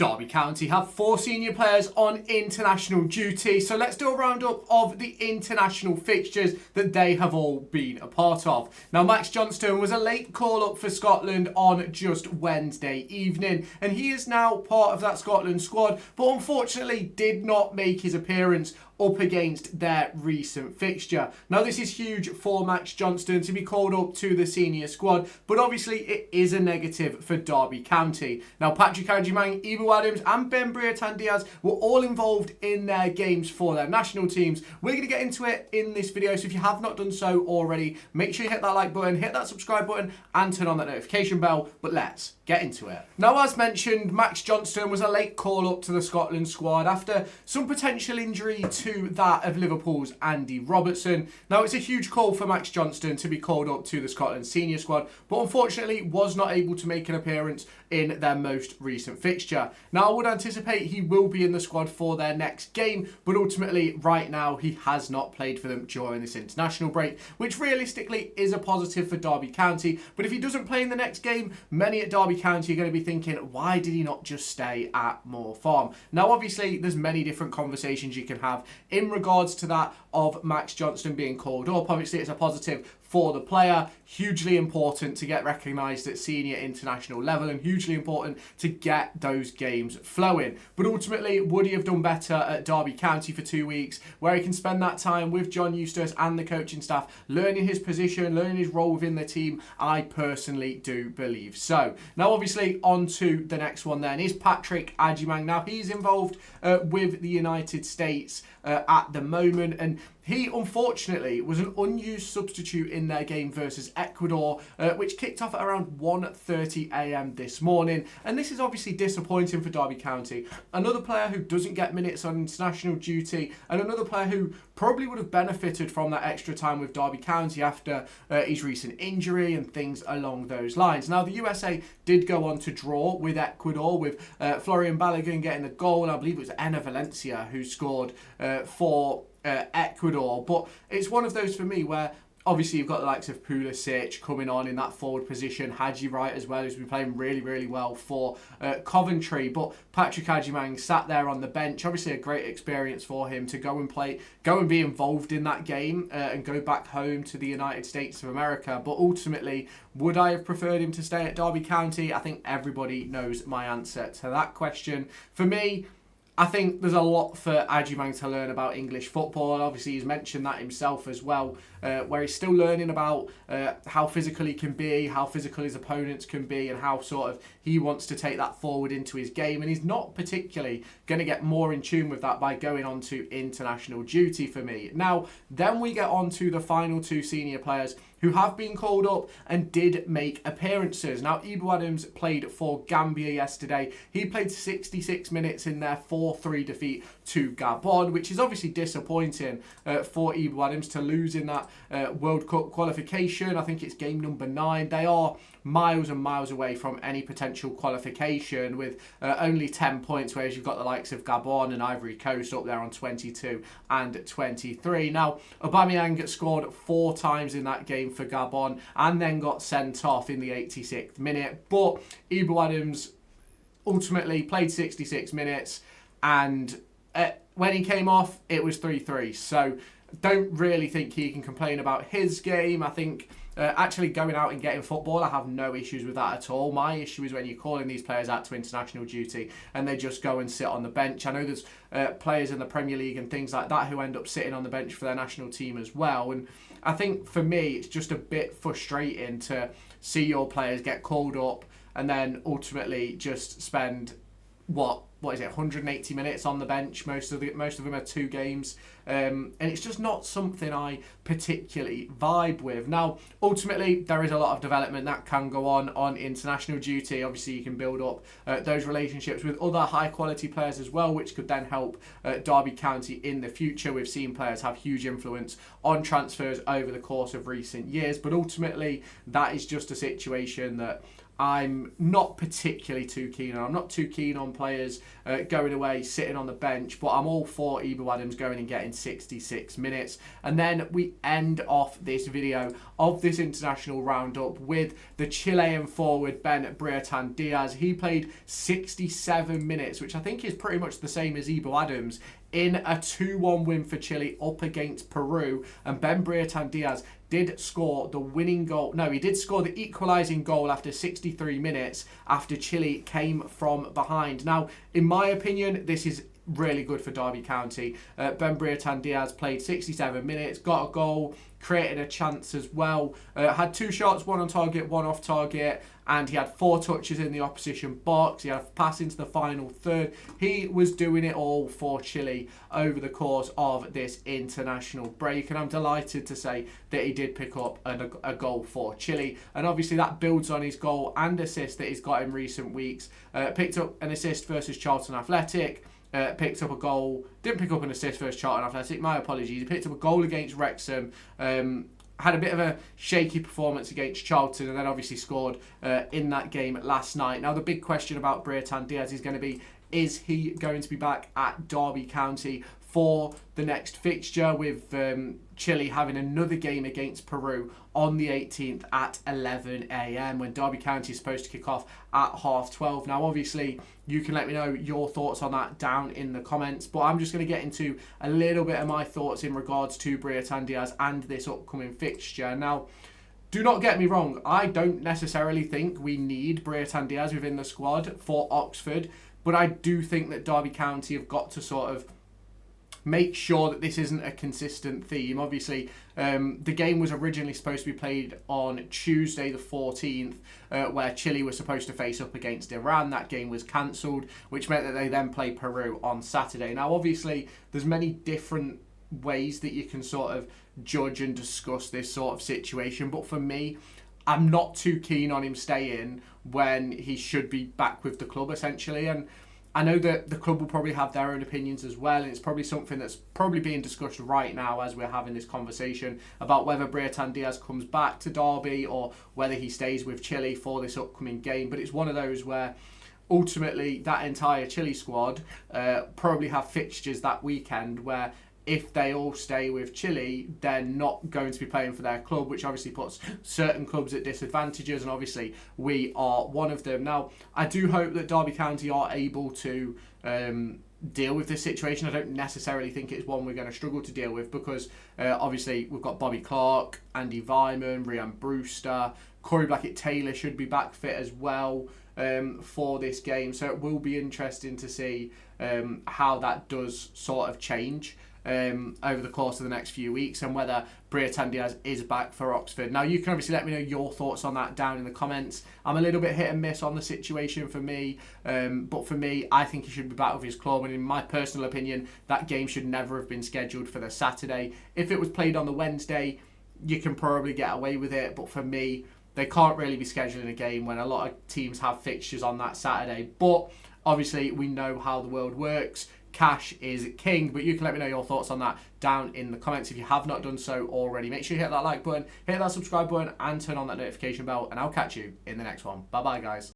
Derby County have 4 senior players on international duty, so let's do a roundup of the international fixtures that they have all been a part of. Now, Max Johnston was a late call-up for Scotland on just Wednesday evening, and he is now part of that Scotland squad, but unfortunately did not make his appearance up against their recent fixture. Now, this is huge for Max Johnston to be called up to the senior squad, but obviously it is a negative for Derby County. Now, Agyemang, Ebou Adams and Brereton Díaz were all involved in their games for their national teams. We're going to get into it in this video, so if you have not done so already, make sure you hit that like button, hit that subscribe button and turn on that notification bell, but let's get into it. Now, as mentioned, Max Johnston was a late call-up to the Scotland squad after some potential injury to that of Liverpool's Andy Robertson. Now, it's a huge call for Max Johnston to be called up to the Scotland senior squad, but unfortunately was not able to make an appearance in their most recent fixture. Now, I would anticipate he will be in the squad for their next game, but ultimately right now he has not played for them during this international break, which realistically is a positive for Derby County. But if he doesn't play in the next game, many at Derby County are going to be thinking, why did he not just stay at Moor Farm? Now, obviously there's many different conversations you can have in regards to that of Max Johnston being called up. Obviously it's a positive for the player, hugely important to get recognised at senior international level and hugely important to get those games flowing. But ultimately, would he have done better at Derby County for 2 weeks, where he can spend that time with John Eustace and the coaching staff, learning his position, learning his role within the team? I personally do believe so. Now, obviously, on to the next one then is Agyemang. Now, he's involved with the United States at the moment, and he unfortunately was an unused substitute in their game versus Ecuador, which kicked off at around 1:30 a.m. this morning. And this is obviously disappointing for Derby County. Another player who doesn't get minutes on international duty, and another player who probably would have benefited from that extra time with Derby County after his recent injury and things along those lines. Now, the USA did go on to draw with Ecuador, with Florian Balogun getting the goal, and I believe it was Enner Valencia who scored for Ecuador. But it's one of those for me where obviously you've got the likes of Pulisic coming on in that forward position, Hadji Wright as well, who's been playing really, really well for Coventry. But Agyemang sat there on the bench. Obviously a great experience for him to go and be involved in that game and go back home to the United States of America. But ultimately, would I have preferred him to stay at Derby County? I think everybody knows my answer to that question. For me, I think there's a lot for Agyemang to learn about English football. Obviously, he's mentioned that himself as well, where he's still learning about how physical he can be, how physical his opponents can be, and how sort of he wants to take that forward into his game. And he's not particularly going to get more in tune with that by going on to international duty for me. Now, then we get on to the final 2 senior players who have been called up and did make appearances. Now, Ebou Adams played for Gambia yesterday. He played 66 minutes in their 4-3 defeat to Gabon, which is obviously disappointing for Ebou Adams to lose in that World Cup qualification. I think it's game number 9. They are miles and miles away from any potential qualification with only 10 points, whereas you've got the likes of Gabon and Ivory Coast up there on 22 and 23. Now, Agyemang scored 4 times in that game for Gabon and then got sent off in the 86th minute. But Ebou Adams ultimately played 66 minutes, and when he came off, it was 3-3. So don't really think he can complain about his game. I think actually going out and getting football, I have no issues with that at all. My issue is when you're calling these players out to international duty and they just go and sit on the bench. I know there's players in the Premier League and things like that who end up sitting on the bench for their national team as well. And I think for me, it's just a bit frustrating to see your players get called up and then ultimately just spend what is it, 180 minutes on the bench. Most of them are 2 games, and it's just not something I particularly vibe with. Now, ultimately, there is a lot of development that can go on international duty. Obviously, you can build up those relationships with other high-quality players as well, which could then help Derby County in the future. We've seen players have huge influence on transfers over the course of recent years, but ultimately, that is just a situation that I'm not particularly too keen on. I'm not too keen on players going away, sitting on the bench, but I'm all for Ebou Adams going and getting 66 minutes. And then we end off this video of this international roundup with the Chilean forward Ben Brereton Díaz. He played 67 minutes, which I think is pretty much the same as Ebou Adams, in a 2-1 win for Chile up against Peru. And Ben Brereton Díaz did score the winning goal. No, he did score the equalising goal after 63 minutes after Chile came from behind. Now, in my opinion, this is really good for Derby County. Ben Brereton Díaz played 67 minutes, got a goal, created a chance as well. Had 2 shots, 1 on target, 1 off target, and he had 4 touches in the opposition box. He had a pass into the final third. He was doing it all for Chile over the course of this international break, and I'm delighted to say that he did pick up a goal for Chile, and obviously that builds on his goal and assist that he's got in recent weeks. Picked up an assist versus Charlton Athletic, picked up a goal, didn't pick up an assist versus Charlton Athletic, my apologies. He picked up a goal against Wrexham, had a bit of a shaky performance against Charlton, and then obviously scored in that game last night. Now, the big question about Brereton Díaz is going to be, is he going to be back at Derby County for the next fixture, with Chile having another game against Peru on the 18th at 11 a.m. when Derby County is supposed to kick off at 12:30. Now, obviously, you can let me know your thoughts on that down in the comments, but I'm just going to get into a little bit of my thoughts in regards to Brereton Díaz and this upcoming fixture. Now, do not get me wrong, I don't necessarily think we need Brereton Díaz within the squad for Oxford, but I do think that Derby County have got to sort of make sure that this isn't a consistent theme. Obviously, the game was originally supposed to be played on Tuesday the 14th, where Chile was supposed to face up against Iran. That game was cancelled, which meant that they then play Peru on Saturday. Now, obviously, there's many different ways that you can sort of judge and discuss this sort of situation, but for me, I'm not too keen on him staying when he should be back with the club, essentially. And I know that the club will probably have their own opinions as well, and it's probably something that's probably being discussed right now as we're having this conversation about whether Brereton Díaz comes back to Derby or whether he stays with Chile for this upcoming game. But it's one of those where ultimately that entire Chile squad probably have fixtures that weekend where if they all stay with Chile, they're not going to be playing for their club, which obviously puts certain clubs at disadvantages, and obviously we are one of them. Now, I do hope that Derby County are able to deal with this situation. I don't necessarily think it's one we're going to struggle to deal with, because obviously we've got Bobby Clark, Andy Vyman, Ryan Brewster, Corey Blackett-Taylor should be back fit as well for this game, so it will be interesting to see how that does sort of change over the course of the next few weeks, and whether Brereton Díaz is back for Oxford. Now, you can obviously let me know your thoughts on that down in the comments. I'm a little bit hit and miss on the situation for me, but for me, I think he should be back with his club, and in my personal opinion, that game should never have been scheduled for the Saturday. If it was played on the Wednesday, you can probably get away with it, but for me, they can't really be scheduling a game when a lot of teams have fixtures on that Saturday. But obviously, we know how the world works. Cash is king, but you can let me know your thoughts on that down in the comments if you have not done so already. Make sure you hit that like button, hit that subscribe button, and turn on that notification bell, and I'll catch you in the next one. Bye bye, guys.